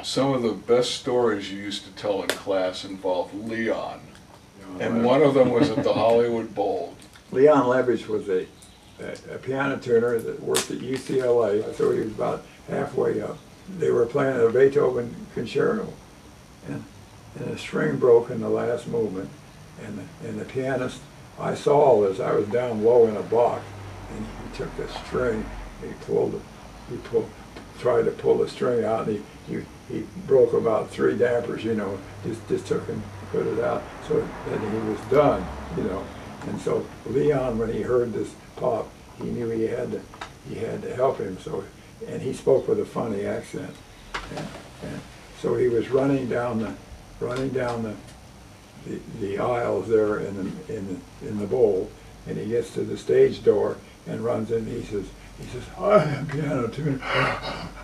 Some of the best stories you used to tell in class involved Leon, and one of them was at the Hollywood Bowl. Leon Leverage was a piano tuner that worked at UCLA, so he was about halfway up. They were playing a Beethoven concerto, and a string broke in the last movement, and the pianist, I saw all this, I was down low in a box, and he took the string, tried to pull the string out, and he broke about 3 dampers, you know, just took and put it out, so that he was done, you know. And so Leon, when he heard this pop, he knew he had to help him. So, and he spoke with a funny accent, and so he was running down the aisles there in the bowl, and he gets to the stage door and runs in. He says, "I'm a piano tuner.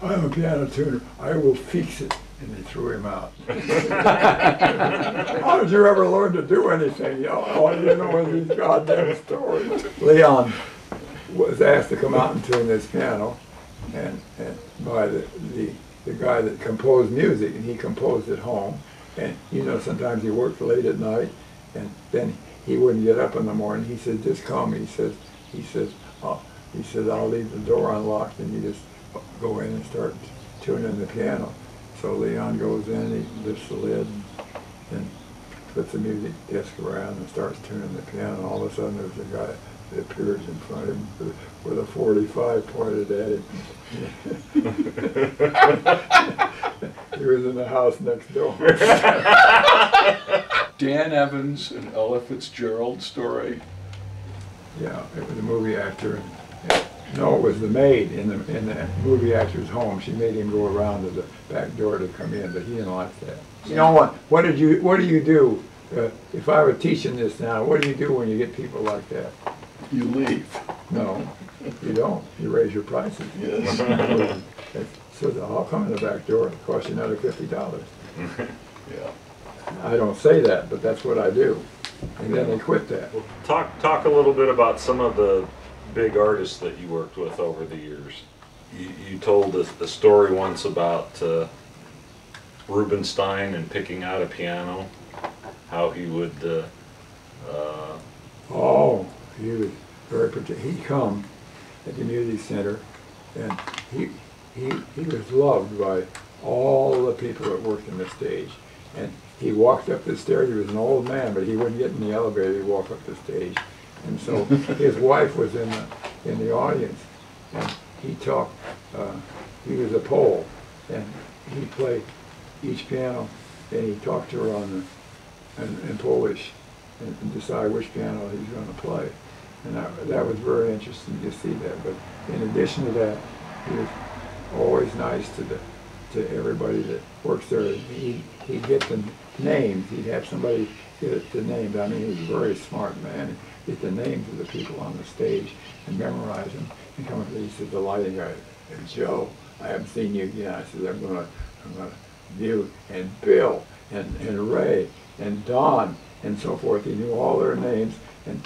I'm a piano tuner. I will fix it." And they threw him out. How did you ever learn to do anything? All you know is these goddamn stories. Leon was asked to come out and tune this piano, and by the guy that composed music, and he composed at home. And you know, sometimes he worked late at night, and then he wouldn't get up in the morning. He said, "Just come." He says, "I'll leave the door unlocked, and you just go in and start tuning the piano." So Leon goes in, he lifts the lid, and puts the music desk around and starts tuning the piano. And all of a sudden, there's a guy that appears in front of him with a 45 pointed at him. He was in the house next door. Dan Evans and Ella Fitzgerald story. Yeah, it was a movie actor. No, it was the maid in the movie actor's home. She made him go around to the back door to come in, but he didn't like that. You know what? What do you do? If I were teaching this now, what do you do when you get people like that? You leave. No, you don't. You raise your prices. Yes. So I'll come in the back door. It costs you another $50. Yeah. I don't say that, but that's what I do. And then they quit that. Well, talk a little bit about some of the big artists that you worked with over the years. You told a story once about Rubinstein and picking out a piano, how he would he was very particular. He'd come at the music center, and he was loved by all the people that worked in the stage. And he walked up the stairs. He was an old man, but he wouldn't get in the elevator. He'd walk up the stage. And so his wife was in the audience, and he talked. He was a Pole, and he played each piano, and he talked to her in Polish, and decide which piano he's going to play. And that was very interesting to see that. But in addition to that, he was always nice to everybody that works there. He'd get the names. He'd have somebody get the names. I mean, he was a very smart man. Get the names of the people on the stage and memorize them. And come up to me, he said, the lighting guy, "Joe, I haven't seen you again." I said, I'm gonna you and Bill and Ray and Don and so forth. He knew all their names, and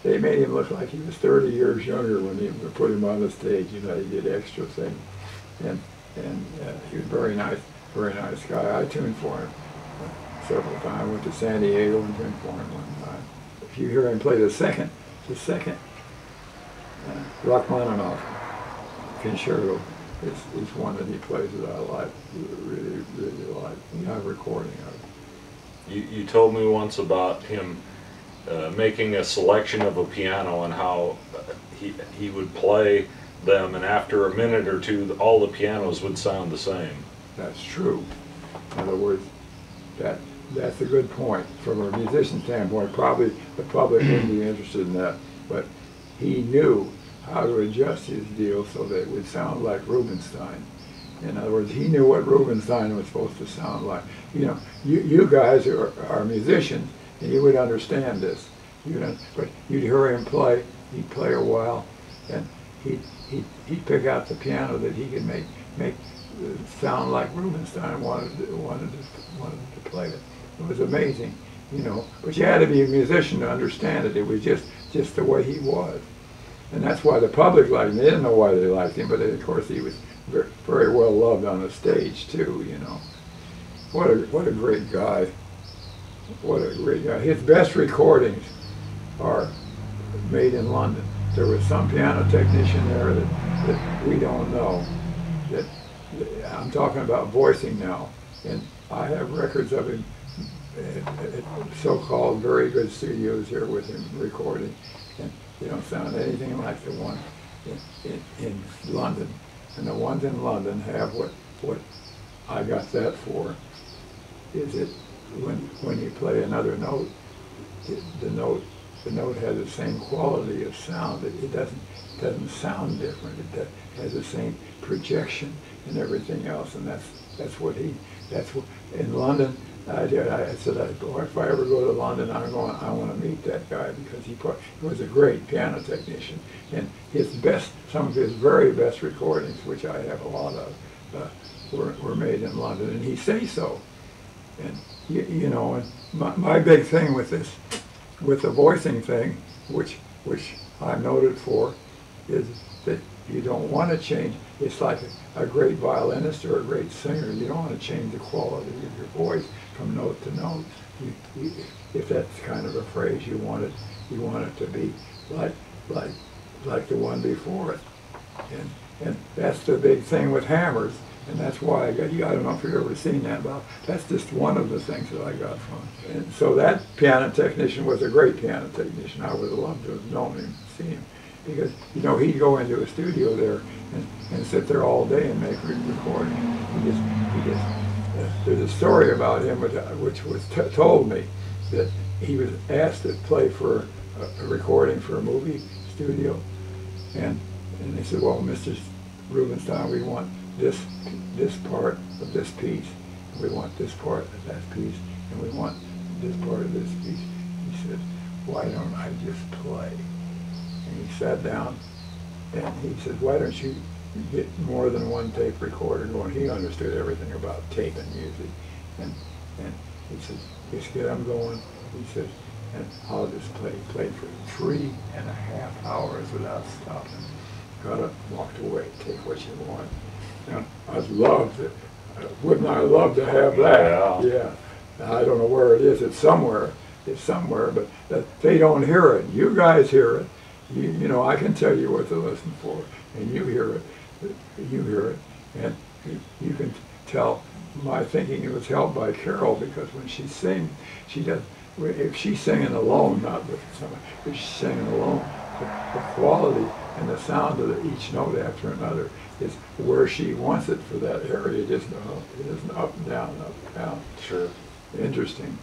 they made him look like he was 30 years younger when he put him on the stage. You know, he did extra things, and he was very nice guy. I tuned for him several times. I went to San Diego and tuned for him one time. If you hear him play the second Rachmaninoff concerto, is one that he plays that I like, really like. I have a recording of it. You told me once about him making a selection of a piano and how he would play them, and after a minute or two, all the pianos would sound the same. That's true. In other words, that's a good point. From a musician standpoint, probably the public wouldn't be interested in that, but he knew how to adjust his deal so that it would sound like Rubinstein. In other words, he knew what Rubinstein was supposed to sound like. You know, you guys are musicians, and you would understand this. But you'd hear him play. He'd play a while, and he'd pick out the piano that he could make sound like Rubinstein wanted to play it. It was amazing, you know. But you had to be a musician to understand it. It was just the way he was. And that's why the public liked him. They didn't know why they liked him, but of course he was very well loved on the stage too, you know. What a great guy. What a great guy. His best recordings are made in London. There was some piano technician there that we don't know. That I'm talking about voicing now, and I have records of him at so-called very good studios here with him recording, and they don't sound anything like the one in London. And the ones in London have what I got that for, is that when you play another note, the note has the same quality of sound. It doesn't sound different. It has the same projection and everything else. And that's what in London. I said, boy, if I ever go to London, I want to meet that guy, because he was a great piano technician, and some of his very best recordings, which I have a lot of, were made in London, and he say so. And you know, and my big thing with the voicing thing, which I'm noted for, is that you don't want to change. It's like a great violinist or a great singer. You don't want to change the quality of your voice from note to note. If that's kind of a phrase, you want it to be like the one before it. And that's the big thing with hammers. And that's why I don't know if you've ever seen that, but that's just one of the things that I got from it. And so that piano technician was a great piano technician. I would have loved to have known him, seen him. Because, you know, he'd go into a studio there and sit there all day and make recordings. There's a story about him which was told me, that he was asked to play for a recording for a movie studio. And they said, well, Mr. Rubenstein, we want this part of this piece, and we want this part of that piece, and we want this part of this piece. He said, why don't I just play? And he sat down and he said, why don't you get more than one tape recorder going? He understood everything about tape and music. And he said, just get them going. He said, and I'll just play. Played for 3.5 hours without stopping. Got up, walked away, take what you want. And I'd love to, wouldn't I love to have that? Yeah. Now, I don't know where it is. It's somewhere, but they don't hear it. You guys hear it. You know, I can tell you what to listen for, and you hear it. And you can tell my thinking it was helped by Carol, because when she sings, if she's singing alone, not with somebody, if she's singing alone, the quality and the sound of each note after another is where she wants it for that area. It isn't up and down, up and down. Sure. Interesting.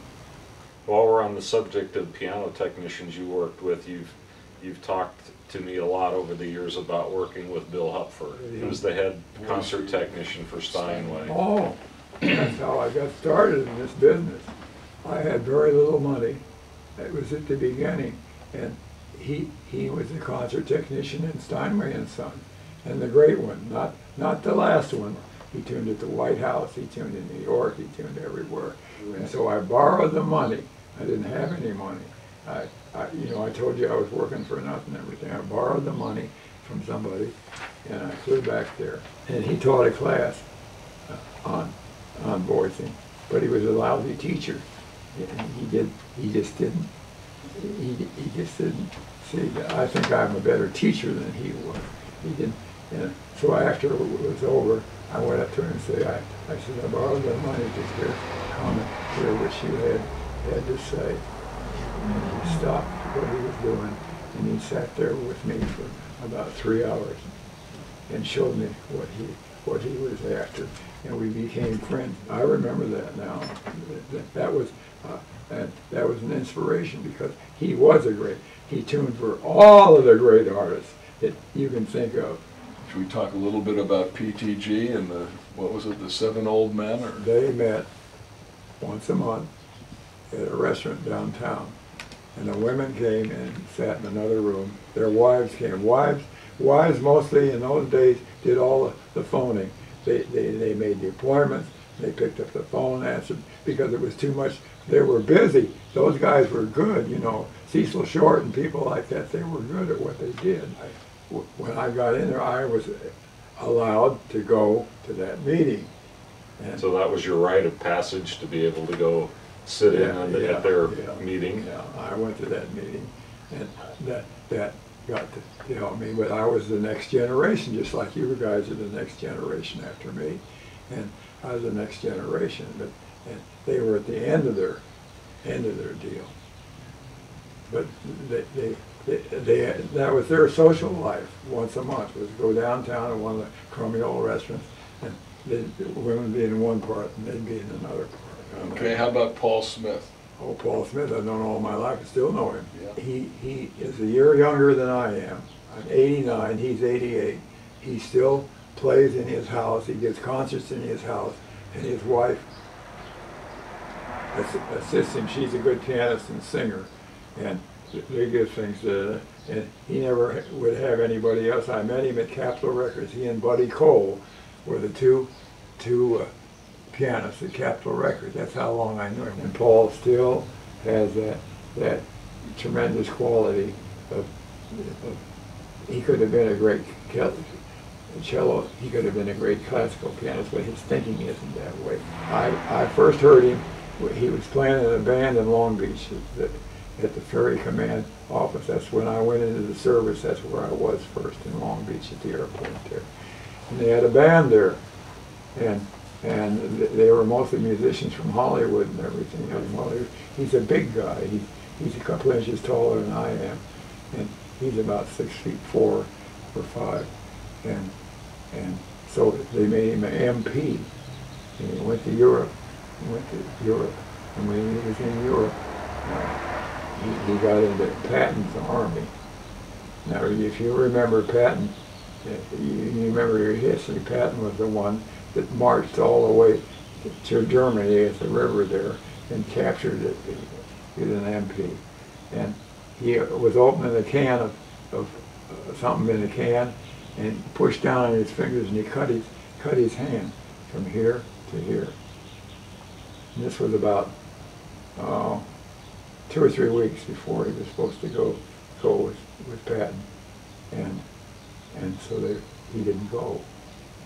While we're on the subject of piano technicians you worked with, you've talked to me a lot over the years about working with Bill Hupfer. He was the head concert technician for Steinway. Oh, that's how I got started in this business. I had very little money. It was at the beginning, and he was the concert technician in Steinway and Son, and the great one, not the last one. He tuned at the White House, he tuned in New York, he tuned everywhere. And so I borrowed the money. I didn't have any money. I told you I was working for nothing and everything. I borrowed the money from somebody, and I flew back there. And he taught a class on voicing, but he was a lousy teacher. And he just didn't see that. I think I'm a better teacher than he was. He didn't. And so after it was over, I went up to him and said, I said, I borrowed the money to hear what you had to say. And he stopped what he was doing, and he sat there with me for about 3 hours and showed me what he was after, and we became friends. I remember that now. That was an inspiration, because he was he tuned for all of the great artists that you can think of. Should we talk a little bit about PTG and the 7 Old Men? Or? They met once a month at a restaurant downtown, and the women came and sat in another room. Their wives came. Wives mostly in those days did all the phoning. They made the appointments. They picked up the phone, answered, because it was too much. They were busy. Those guys were good, you know. Cecil Short and people like that, they were good at what they did. When I got in there, I was allowed to go to that meeting. And So that was your rite of passage to be able to go sit in at their meeting? Yeah, I went to that meeting, and that got to help me. But I was the next generation, just like you guys are the next generation after me, and I was the next generation. But and they were at the end of their deal. But that was their social life. Once a month was go downtown to one of the crummy old restaurants, and the women would be in one part and they'd be in another part. Okay, how about Paul Smith? Oh, Paul Smith, I've known all my life. I still know him. Yeah. He is a year younger than I am. I'm 89, he's 88. He still plays in his house. He gives concerts in his house, and his wife assists him. She's a good pianist and singer, and they give things to, and he never would have anybody else. I met him at Capitol Records. He and Buddy Cole were the two pianists at Capitol Records. That's how long I knew him. And Paul still has that tremendous quality of he could have been a great cello. He could have been a great classical pianist, but his thinking isn't that way. I first heard him. He was playing in a band in Long Beach at the Ferry Command office. That's when I went into the service. That's where I was first, in Long Beach at the airport there. And they had a band there, and they were mostly musicians from Hollywood and everything. Well, he's a big guy. He's a couple inches taller than I am, and he's about 6'4" or 5, and so they made him an MP, and he went to Europe. And when he was in Europe, he got into Patton's army. Now, if you remember Patton, you remember your history. Patton was the one that marched all the way to Germany at the river there and captured it with an MP. And he was opening a can of something in a can and pushed down on his fingers, and he cut his hand from here to here. And this was about 2 or 3 weeks before he was supposed to go with Patton, and so he didn't go.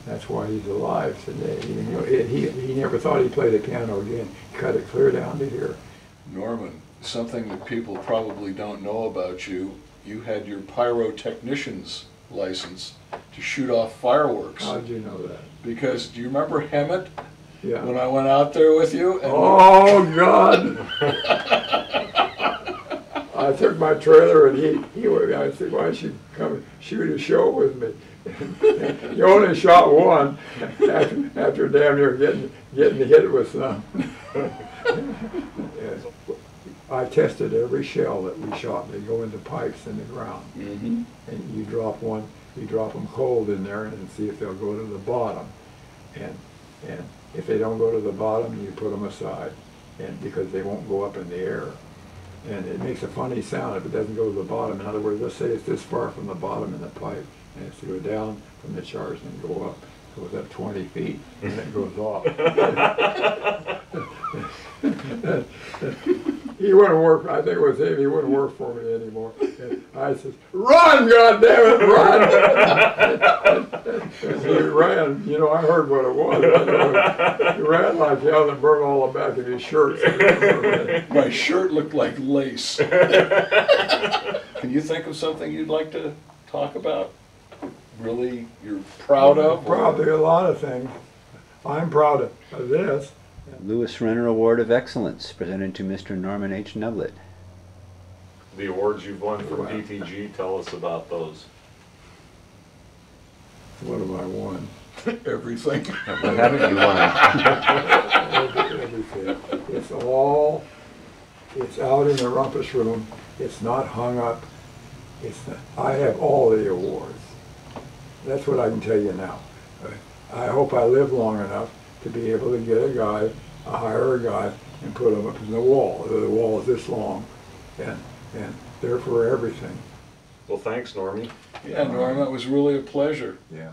That's why he's alive today. He never thought he'd play the piano again. He cut it clear down to here. Norman, something that people probably don't know about you, you had your pyrotechnician's license to shoot off fireworks. How did you know that? Because, do you remember Hemet? Yeah. When I went out there with you? And oh, God! I took my trailer, and I said, why don't you come shoot a show with me? You only shot one after damn near getting hit with some. I tested every shell that we shot. They go into pipes in the ground, and you drop one. You drop them cold in there and see if they'll go to the bottom, and if they don't go to the bottom, you put them aside, and because they won't go up in the air. And it makes a funny sound if it doesn't go to the bottom. In other words, let's say it's this far from the bottom in the pipe, and it's to go down from the charge and go up. It goes up 20 feet, and then it goes off. He wouldn't work. I think it was him. He wouldn't work for me anymore. And I said, "Run, goddammit, run!" And he ran. You know, I heard what it was. He ran like hell and burned all the back of his shirt. my shirt looked like lace. Can you think of something you'd like to talk about? Really, you're proud of? Proud of a lot of things. I'm proud of this. Lewis Renner Award of Excellence, presented to Mr. Norman H. Neblett. The awards you've won from PTG, tell us about those. What have I won? Everything. What haven't you won? Everything. It's out in the rumpus room. It's not hung up. I have all the awards. That's what I can tell you now. I hope I live long enough to be able to get hire a guy and put him up in the wall. The wall is this long, and they're for everything. Well, thanks, Norman. Yeah, Norm, that was really a pleasure. Yeah.